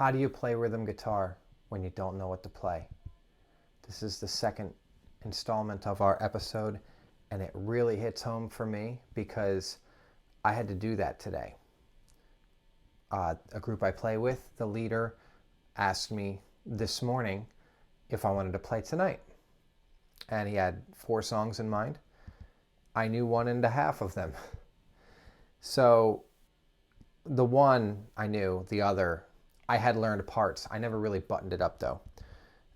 How do you play rhythm guitar when you don't know what to play? This is the second installment of our episode, and it really hits home for me because I had to do that today. A group I play with, the leader asked me this morning if I wanted to play tonight. And he had 4 songs in mind. I knew 1.5 of them. So the one I knew, the other, I had learned parts. I never really buttoned it up though.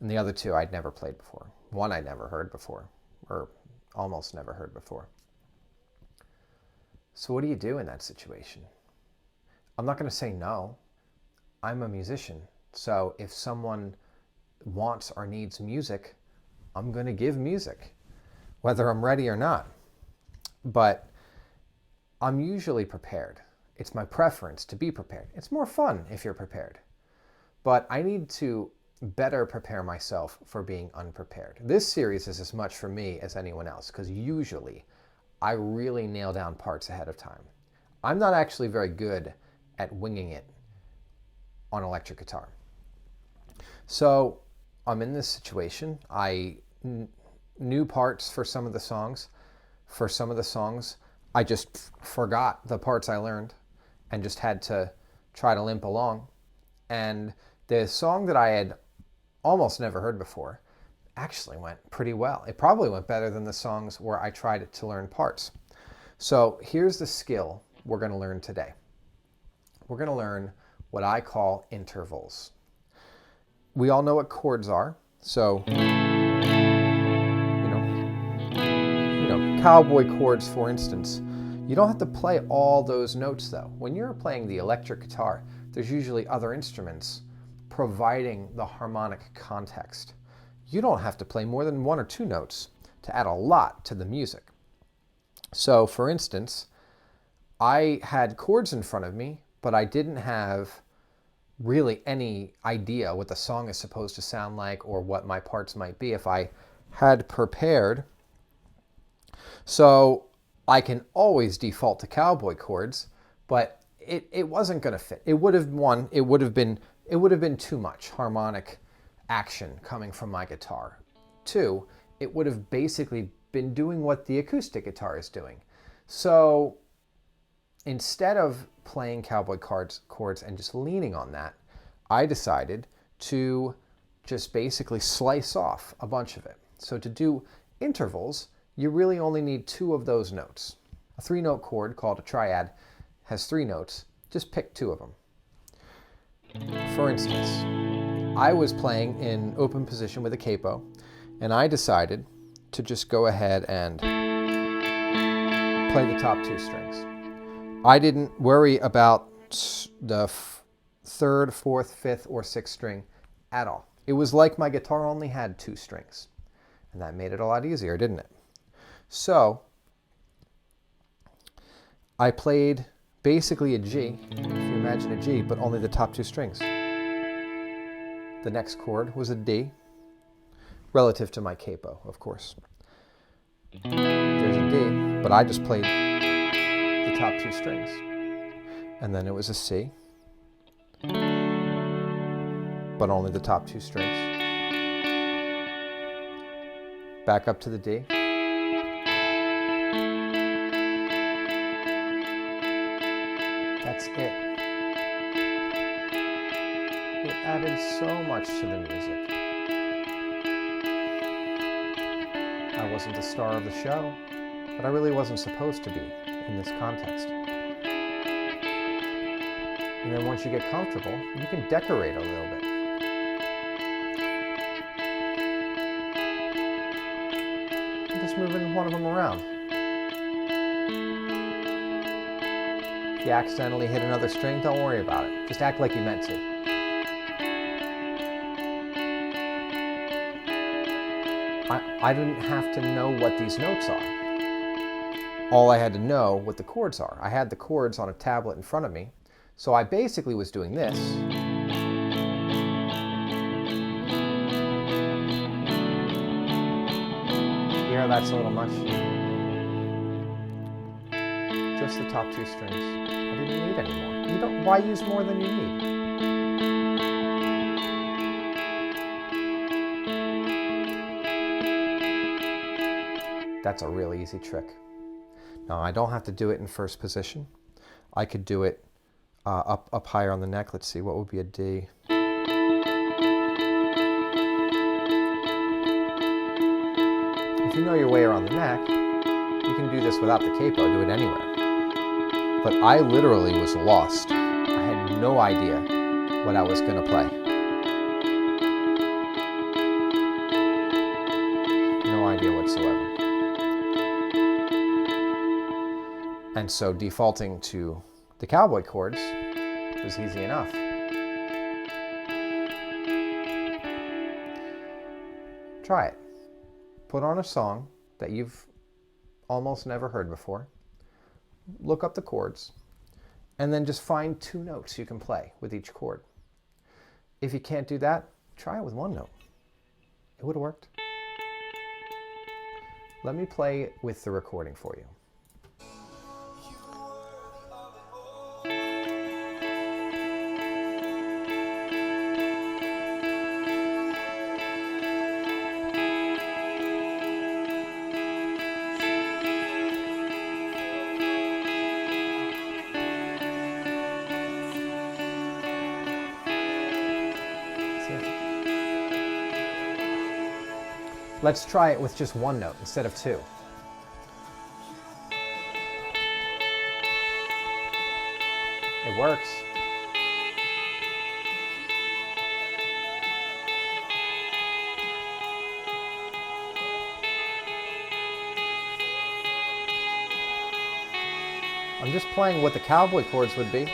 And the other 2 I'd never played before. One I'd never heard before, or almost never heard before. So what do you do in that situation? I'm not going to say no. I'm a musician. So if someone wants or needs music, I'm going to give music, whether I'm ready or not. But I'm usually prepared. It's my preference to be prepared. It's more fun if you're prepared. But I need to better prepare myself for being unprepared. This series is as much for me as anyone else because usually I really nail down parts ahead of time. I'm not actually very good at winging it on electric guitar. So I'm in this situation. I knew parts for some of the songs. For some of the songs, I just forgot the parts I learned and just had to try to limp along. And the song that I had almost never heard before actually went pretty well. It probably went better than the songs where I tried to learn parts. So here's the skill we're going to learn today. We're going to learn what I call intervals. We all know what chords are. So, cowboy chords, for instance. You don't have to play all those notes though. When you're playing the electric guitar, there's usually other instruments providing the harmonic context. You don't have to play more than 1 or 2 notes to add a lot to the music. So for instance, I had chords in front of me, but I didn't have really any idea what the song is supposed to sound like or what my parts might be if I had prepared. So I can always default to cowboy chords, but it wasn't going to fit. It would have been too much harmonic action coming from my guitar. 2, it would have basically been doing what the acoustic guitar is doing. So instead of playing cowboy chords and just leaning on that, I decided to just basically slice off a bunch of it. So to do intervals, you really only need 2 of those notes. A 3-note chord called a triad has 3 notes. Just pick 2 of them. For instance, I was playing in open position with a capo, and I decided to just go ahead and play the top 2 strings. I didn't worry about the 3rd, 4th, 5th, or 6th string at all. It was like my guitar only had 2 strings, and that made it a lot easier, didn't it? So I played basically a G, if you imagine a G, but only the top 2 strings. The next chord was a D, relative to my capo, of course. There's a D, but I just played the top 2 strings. And then it was a C, but only the top 2 strings. Back up to the D. That's it. It added so much to the music. I wasn't the star of the show, but I really wasn't supposed to be in this context. And then once you get comfortable, you can decorate a little bit. And just moving one of them around. If you accidentally hit another string, don't worry about it. Just act like you meant to. I didn't have to know what these notes are. All I had to know what the chords are. I had the chords on a tablet in front of me, so I basically was doing this. Here, that's a little much. Just the top 2 strings. I didn't need any more. Why use more than you need? That's a really easy trick. Now, I don't have to do it in first position. I could do it up higher on the neck. Let's see, what would be a D? If you know your way around the neck, you can do this without the capo, do it anywhere. But I literally was lost. I had no idea what I was going to play. No idea whatsoever. And so defaulting to the cowboy chords was easy enough. Try it. Put on a song that you've almost never heard before. Look up the chords, and then just find 2 notes you can play with each chord. If you can't do that, try it with 1 note. It would have worked. Let me play with the recording for you. Let's try it with just 1 note instead of 2. It works. I'm just playing what the cowboy chords would be,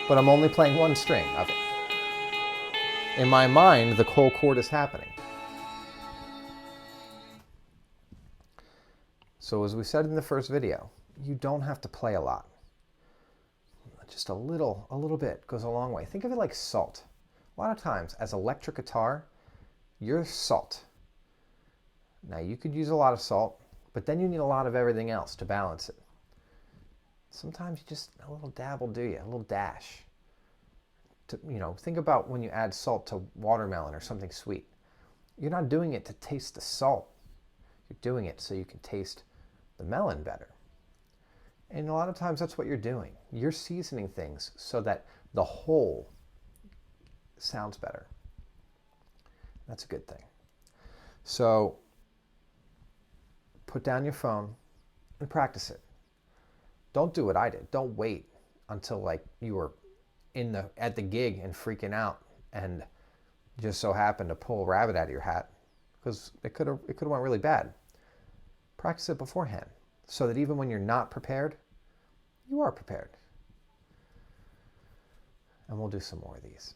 but I'm only playing 1 string of it. In my mind, the whole chord is happening. So as we said in the first video, you don't have to play a lot. Just a little bit goes a long way. Think of it like salt. A lot of times, as electric guitar, you're salt. Now you could use a lot of salt, but then you need a lot of everything else to balance it. Sometimes you just, a little dab will do you, a little dash. Think about when you add salt to watermelon or something sweet. You're not doing it to taste the salt. You're doing it so you can taste the melon better. And a lot of times that's what you're doing. You're seasoning things so that the whole sounds better. That's a good thing. So put down your phone and practice it. Don't do what I did. Don't wait until you were at the gig and freaking out and just so happened to pull a rabbit out of your hat, because it could have went really bad. Practice it beforehand so that even when you're not prepared, you are prepared. And we'll do some more of these.